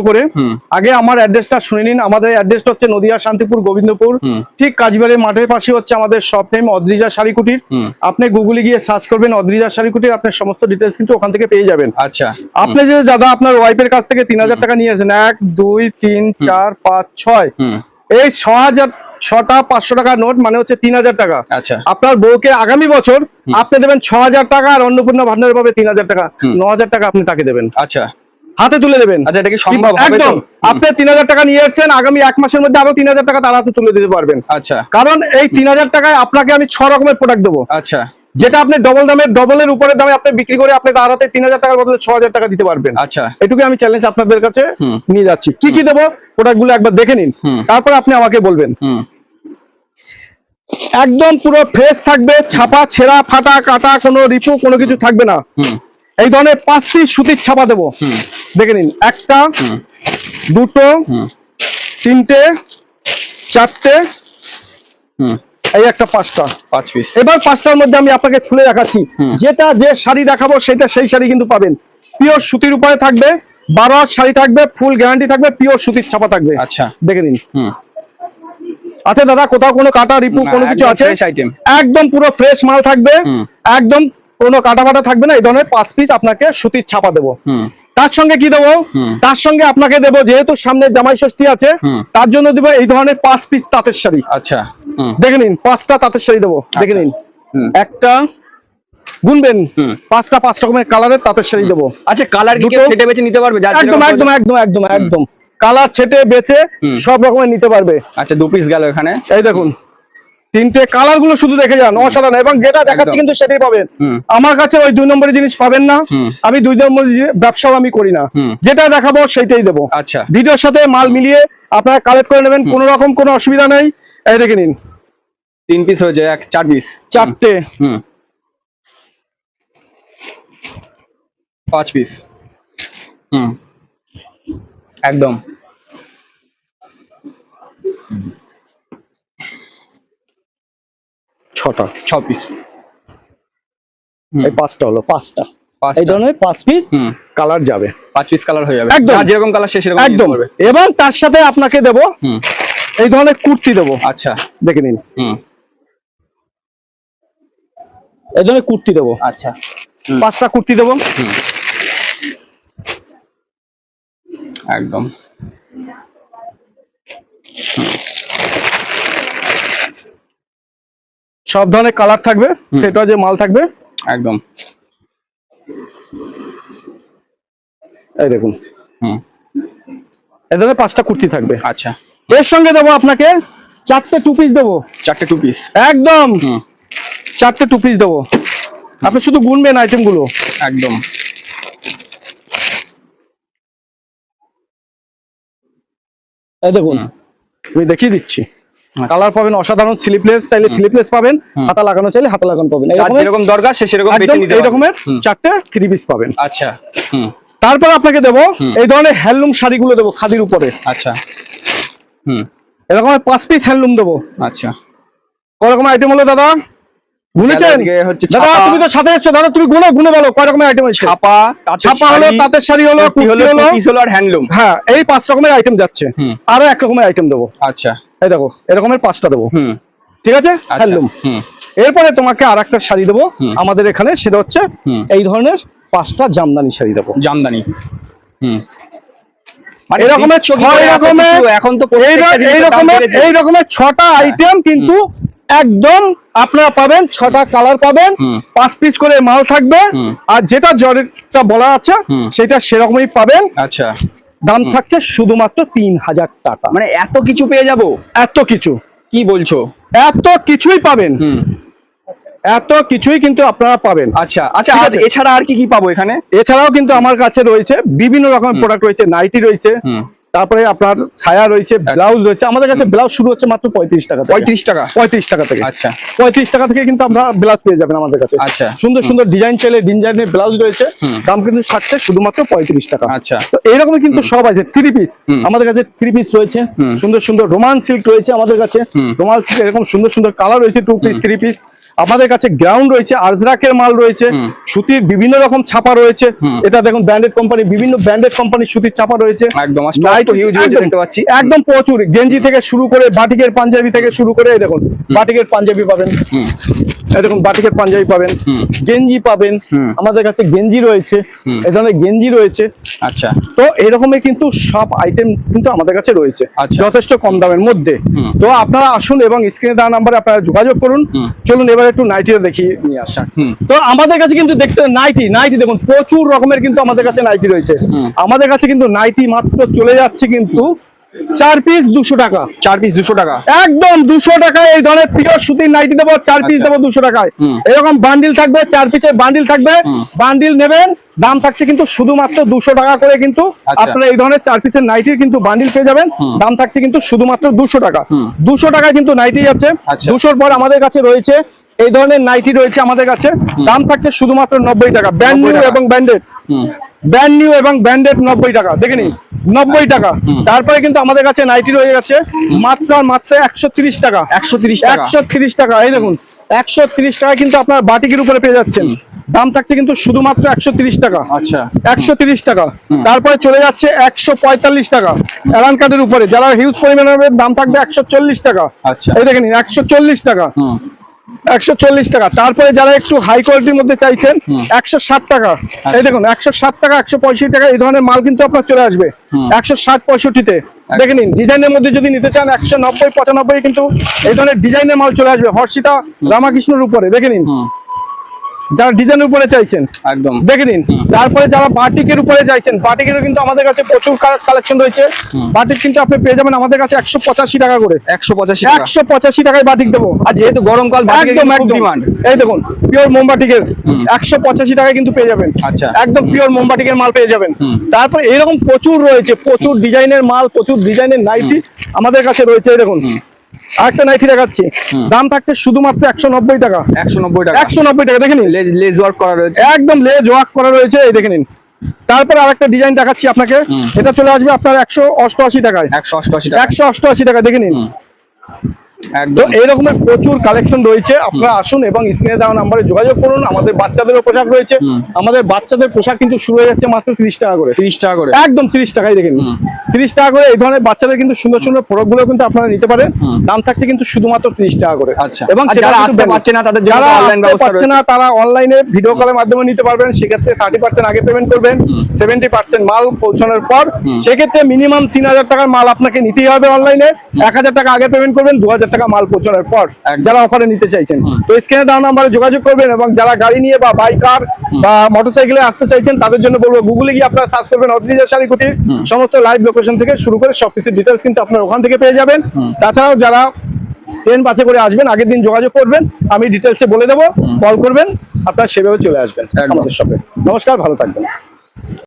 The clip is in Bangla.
করে আগে আমার অ্যাড্রেসটা শুনে নিন। আমাদের অ্যাড্রেসটা হচ্ছে নদিয়া শান্তিপুর গোবিন্দপুর, ঠিক কাজবাড়ি মাঠের পাশে হচ্ছে আমাদের শপ নেম অদ্রিজা শাড়ি কুটির। আপনি গুগলে গিয়ে সার্চ করবেন অদ্রিজা শাড়ি কুটির, আপনার সমস্ত ডিটেলস কিন্তু ওখান থেকে পেয়ে যাবেন। আচ্ছা, আপনি যে দাদা আপনার ওয়াইফের কাছ থেকে 3000 টাকা নিয়েছেন, 1 2 3 4 5 6, এই 6টা 500 টাকার নোট মানে হচ্ছে 3000 টাকা। আচ্ছা, আপনার বউকে আগামী বছর আপনি দেবেন 6000 টাকা, আর অন্নপূর্ণা ভান্ডার পাবে 3000 টাকা, 9000 টাকা আপনি তাকে দেবেন, আচ্ছা, হাতে তুলে দেবেন। আচ্ছা, এটা কি সম্ভব হবে? একদম। আপনি 3000 টাকা নিয়ে এসেছেন, আগামী 1 মাসের মধ্যে আরো 3000 টাকা তার হাতে তুলে দিতে পারবেন। আচ্ছা, কারণ এই 3000 টাকায় আপনাকে আমি 6 রকমের প্রোডাক্ট দেবো। আচ্ছা, যেটা আপনি ডবল দামে, ডবলের উপরে দামে আপনি বিক্রি করে আপনি তার হাতে 3000 টাকার বদলে 6000 টাকা দিতে পারবেন। আচ্ছা, এটুকু আমি চ্যালেঞ্জ আপনাদের কাছে নিয়ে যাচ্ছি। কি কি দেবো প্রোডাক্ট গুলো একবার দেখে নিন, তারপর আপনি আমাকে বলবেন। একদম পুরো ফ্রেশ থাকবে, ছাপা ছেঁড়া ফাটা কাটা কোনো রিপু কোনো কিছু থাকবে না। এই ধরনের 5 পিস সুতির ছাপা দেবো, দেখে নিন। 1টা 2টো 3টে 4টে, এই একটা 5টা 5 পিস। এবার 5টার মধ্যে আমি আপনাকে খুলে দেখাচ্ছি। যেটা যে শাড়ি দেখাবো সেটা সেই শাড়ি কিন্তু পাবেন। পিওর সুতির উপরে থাকবে, 12 হাত শাড়ি থাকবে, ফুল গ্যারান্টি থাকবে, পিওর সুতির ছাপা থাকবে। আচ্ছা, দেখে নিন। আচ্ছা দাদা, কোথাও কোনো কাটা রিপু কোনো কিছু আছে? একদম পুরো ফ্রেশ মাল থাকবে, একদম কোনো কাটা ফাটা থাকবে না। এই ধরনের 5 পিস আপনাকে সুতির ছাপা দেবো। তার সঙ্গে কি দেবো? তার সঙ্গে আপনাকে দেবো, যেহেতু সামনে জামাই ষষ্ঠী আছে, তার জন্য দেবো এই ধরনের 5 পিস তাঁতের শাড়ি। আচ্ছা, দেখে নিন, 5টা তাঁতের শাড়ি দেবো। দেখে নিন, একটা গুনবেন, 5টা 5 রকমের কালারের তাঁতের শাড়ি দেবো। আচ্ছা, কালার কি ছেটে বেছে নিতে পারবে? একদম একদম একদম একদম একদম কালার ছেটে বেছে সব রকমের নিতে পারবে। আচ্ছা, 2 পিস গেল এখানে। এই দেখুন, 3টে কালার গুলো শুধু দেখে যান, অসাধারণ। এবং যেটা দেখাচ্ছি কিন্তু সেটাই পাবেন আমার কাছে। ওই 2 নম্বরের জিনিস পাবেন না, আমি 2 নম্বরের ব্যবসাও আমি করি না। যেটা দেখাবো সেটাই দেবো। আচ্ছা, ভিডিওর সাথে মাল মিলিয়ে আপনারা কালেক্ট করে নেবেন, কোনো রকম কোনো অসুবিধা নেই। এই দেখে নিন, 3 পিস হয়েছে, 4 পিস, 4টে 5 পিস। একদম। ছটা 6 পিস। এই 5টা হলো, 5টা। এই 5টা ধরনের 5 পিস কালার যাবে, 5 পিস কালার হয়ে যাবে। একদম আর যেরকম কালার সেরকম একদম। এবং তার সাথে আপনাকে দেবো এই ধরনের কুর্তি দেবো। আচ্ছা, দেখে নিন, এই ধরনের কুর্তি দেবো। আচ্ছা, 5টা কুর্তি দেবো। একদম। সব ধরনের কালার থাকবে, সেটা যে মাল থাকবে একদম। এই দেখুন, এই ধরনের 5টা কুর্তি থাকবে। আচ্ছা, এর সঙ্গে দেবো আপনাকে 4টে 2 পিস দেবো। 4টে 2 পিস, একদম 4টে 2 পিস দেবো। আপনি শুধু গুনবেন আইটেম গুলো। একদম। এই দেখুন, আমি দেখিয়ে দিচ্ছি। কালার পাবেন অসাধারণ, স্লিপলেস চাইলে স্লিপলেস পাবেন, হাতা লাগানো চাইলে হাতা লাগানো পাবেন। যেরকম দরকার সে সেরকম বেছে নিতে পারবেন। এই রকমের 4টে 3 পিস পাবেন। আচ্ছা, তারপর আপনাকে দেবো এই ধরনের হ্যান্ডলুম শাড়িগুলো দেবো খাদির উপরে। আচ্ছা, এরকম 5 পিস হ্যান্ডলুম দেবো। আচ্ছা, কয় রকমের আইটেম হলো দাদা? গুনেছেন? দাদা তুমি তো সাথে এসছো, দাদা তুমি গুনে বলো কয় রকমের আইটেম আছে। ছাপা হলো, তাঁতের শাড়ি হলো, কুর্তি হলো, পিস হলো আর হ্যান্ডলুম। হ্যাঁ, এই 5 রকমের আইটেম যাচ্ছে। আরো 1 রকমের আইটেম দেবো। আচ্ছা, এই দেখো, এরকমের 5টা দেবো। ঠিক আছে, হ্যান্ডলুম। এরপরে তোমাকে আরেকটা শাড়ি দেবো আমাদের এখানে, সেটা হচ্ছে এই ধরনের 5টা জামদানি শাড়ি দেবো। জামদানি, এরকমের 6 রকমের, এখন তো এই রকমের 6টা আইটেম কিন্তু একদম আপনারা পাবেন। 6টা কালার পাবেন, 5 পিস করে মাল থাকবে। আর যেটা জরিটা বলা আছে সেটা সেরকমই পাবেন। আচ্ছা, দাম থাকছে শুধুমাত্র 3000 টাকা। মানে এত কিছু পেয়ে যাবো? এত কিছু, কি বলছো? এত কিছুই পাবেন, এত কিছুই কিন্তু আপনারা পাবেন। আচ্ছা আচ্ছা, এছাড়া আর কি কি পাবো এখানে? এছাড়াও কিন্তু আমার কাছে রয়েছে বিভিন্ন রকমের প্রোডাক্ট রয়েছে, নাইটি রয়েছে, তারপরে আপনার ছায়া রয়েছে, ব্লাউজ রয়েছে। আমাদের কাছে ব্লাউজ শুরু হচ্ছে মাত্র 35 টাকা। 35 টাকা? 35 টাকা থেকে। আচ্ছা, 35 টাকা থেকে কিন্তু আমরা ব্লাউজ পেয়ে যাবেন আমাদের কাছে। আচ্ছা, সুন্দর সুন্দর ডিজাইন চাইলে ডিজাইনের ব্লাউজ রয়েছে, দাম কিন্তু থাকছে শুধুমাত্র 35 টাকা। আচ্ছা, তো এইরকমই কিন্তু সব আছে। 3 পিস আমাদের কাছে 3 পিস রয়েছে, সুন্দর সুন্দর রোমান সিল্ক রয়েছে আমাদের কাছে। রোমান সিল্ক এরকম সুন্দর সুন্দর কালার রয়েছে, 2 পিস 3 পিস। আমাদের কাছে গ্রাউন্ড রয়েছে, আজরাকের মাল রয়েছে, সুতির বিভিন্ন রকম ছাপা রয়েছে। এটা দেখুন ব্র্যান্ডেড কোম্পানি, বিভিন্ন ব্র্যান্ডেড কোম্পানির সুতির ছাপা রয়েছে। একদম স্টক তো হিউজ রয়েছে দেখতে পাচ্ছি। একদম প্রচুর, গেঞ্জি থেকে শুরু করে বাটিকের পাঞ্জাবি থেকে শুরু করে এই দেখুন বাটিকের পাঞ্জাবি পাবেন, এই দেখুন বাটিকের পাঞ্জাবি পাবেন, গেঞ্জি পাবেন, আমাদের কাছে গেঞ্জি রয়েছে, এই ধরনের গেঞ্জি রয়েছে। আচ্ছা, তো এরকমই কিন্তু সব আইটেম কিন্তু আমাদের কাছে রয়েছে যথেষ্ট কম দামের মধ্যে। তো আপনারা আসুন এবং স্ক্রিনে দেওয়া নাম্বারে আপনারা যোগাযোগ করুন। চলুন এবার একটু নাইটিটা দেখিয়ে নিয়ে আসা। তো আমাদের কাছে কিন্তু দেখতে নাইটি দেখুন প্রচুর রকমের কিন্তু আমাদের কাছে নাইটি রয়েছে। আমাদের কাছে কিন্তু নাইটি মাত্র চলে যাচ্ছে কিন্তু 4 পিস 200 টাকা। 4 পিস 200 টাকা, একদম 200 টাকায় এই ধরনের পিওর সুতির নাইটি দেবো। 4 পিস দেবো 200 টাকায়। এরকম বান্ডিল থাকবে, 4 পিসের বান্ডিল থাকবে, বান্ডিল নেবেন, দাম থাকছে কিন্তু শুধুমাত্র 200 টাকা করে। কিন্তু আপনারা এই ধরনের 4 পিসের নাইটির কিন্তু বান্ডিল পেয়ে যাবেন, দাম থাকছে কিন্তু শুধুমাত্র 200 টাকা। 200 টাকায় কিন্তু নাইটি যাচ্ছে। 200 পর আমাদের কাছে রয়েছে এই ধরনের নাইটি রয়েছে আমাদের কাছে, দাম থাকছে শুধুমাত্র 90 টাকা। ব্র্যান্ড নিউ এবং ব্র্যান্ডেড, ব্র্যান্ড নিউ এবং ব্র্যান্ডেড 90 টাকা, দেখে নিন 90 টাকা। তারপরে কিন্তু আমাদের কাছে নাইটি রয়ে গেছে মাত্র 130 টাকা। 130 টাকা, এই দেখুন 130 টাকা কিন্তু আপনার বাটিকের উপরে পেয়ে যাচ্ছেন, দাম থাকছে কিন্তু শুধুমাত্র 130 টাকা। আচ্ছা, 130 টাকা। তারপরে চলে যাচ্ছে 145 টাকা অ্যালান কার্ডের উপরে, যারা হিউজ পরিমাণের দাম থাকবে 140 টাকা। আচ্ছা, এই দেখে নিন 140 টাকা, 140 টাকা। তারপরে যারা একটু হাই কোয়ালিটির মধ্যে চাইছেন 160 টাকা, এই দেখুন 160 টাকা, 165 টাকা এই ধরনের মাল কিন্তু আপনার চলে আসবে 160-65-তে। দেখে নিন ডিজাইনের মধ্যে যদি নিতে চান 190-95 কিন্তু এই ধরনের ডিজাইনের মাল চলে আসবে হর্ষিতা রামাকৃষ্ণের উপরে, দেখে নিন যারা ডিজাইনের উপরে চাইছেন একদম দেখে নিন। তারপরে যারা বাটিকের উপরে চাইছেন, বাটিকেরও কিন্তু আমাদের কাছে প্রচুর কালেকশন রয়েছে। বাটিক কিন্তু আপনি পেয়ে যাবেন আমাদের কাছে 185 টাকা করে। 185 টাকায় বাটিক দেবো। আর যেহেতু গরমকাল, একদম ডিমান্ড। এই দেখুন পিওর মোমবাটিকের 185 টাকায় কিন্তু পেয়ে যাবেন। আচ্ছা, একদম পিওর মোমবাটিকের মাল পেয়ে যাবেন। তারপরে এরকম প্রচুর রয়েছে, প্রচুর ডিজাইনের মাল, প্রচুর ডিজাইনের নাইটি আমাদের কাছে রয়েছে। এই দেখুন আরেকটা নাইটি দেখাচ্ছি, দাম থাকছে শুধুমাত্র 190 টাকা। 190 টাকা, 190 টাকা, দেখে নিন লেজ ওয়ার্ক করা রয়েছে, একদম লেজ ওয়ার্ক করা রয়েছে, এই দেখে নিন। তারপরে আরেকটা ডিজাইন দেখাচ্ছি আপনাকে, এটা চলে আসবে আপনার 188 টাকায়। 188 টাকা, 188 টাকা, দেখে নিন। তো এইরকমের প্রচুর কালেকশন রয়েছে, আপনারা আসুন এবং স্ক্রিনে দেওয়া নাম্বারে যোগাযোগ করুন। আমাদের বাচ্চাদেরও পোশাক রয়েছে, আমাদের বাচ্চাদের পোশাক কিন্তু শুরু হয়ে যাচ্ছে মাত্র 30 টাকা করে। 30 টাকা করে, একদম 30 টাকায়, দেখেন 30 টাকা করে। এই ধরনের বাচ্চাদের কিন্তু সুন্দর সুন্দর প্রোডাক্ট গুলো কিন্তু আপনারা নিতে পারেন, দাম থাকছে কিন্তু শুধুমাত্র 30 টাকা করে। আচ্ছা, এবং যারা আসতে পারছে না তাদের জন্য অনলাইন ব্যবস্থা রয়েছে, তারা অনলাইনে ভিডিও কলের মাধ্যমে নিতে পারবেন। সেক্ষেত্রে 30% আগে পেমেন্ট করবেন, 70% মাল পৌঁছানোর পর। সেক্ষেত্রে মিনিমাম 3000 টাকার মাল আপনাকে নিতেই হবে অনলাইনে। 1000 টাকা আগে পেমেন্ট করবেন, 2000 টাকা মাল পৌঁছানোর পর যারা অফারে নিতে চাইছেন। তো স্ক্রিনে দেওয়া নাম্বারে যোগাযোগ করবেন। এবং যারা গাড়ি নিয়ে বা বাইক কার বা মোটরসাইকেলে আসতে চাইছেন তাদের জন্য বলবো গুগলে গিয়ে আপনারা সার্চ করবেন অদ্রিজা শাড়ি কুটির, সমস্ত লাইভ লোকেশন থেকে শুরু করে সবকিছু ডিটেলস কিন্তু আপনারা ওখান থেকে পেয়ে যাবেন। তাছাড়াও যারা ট্রেন বাসে করে আসবেন আগের দিন যোগাযোগ করবেন, আমি ডিটেলসে বলে দেবো, কল করবেন, আপনারা সেভাবে চলে আসবেন আমাদের শপে। নমস্কার, ভালো থাকবেন।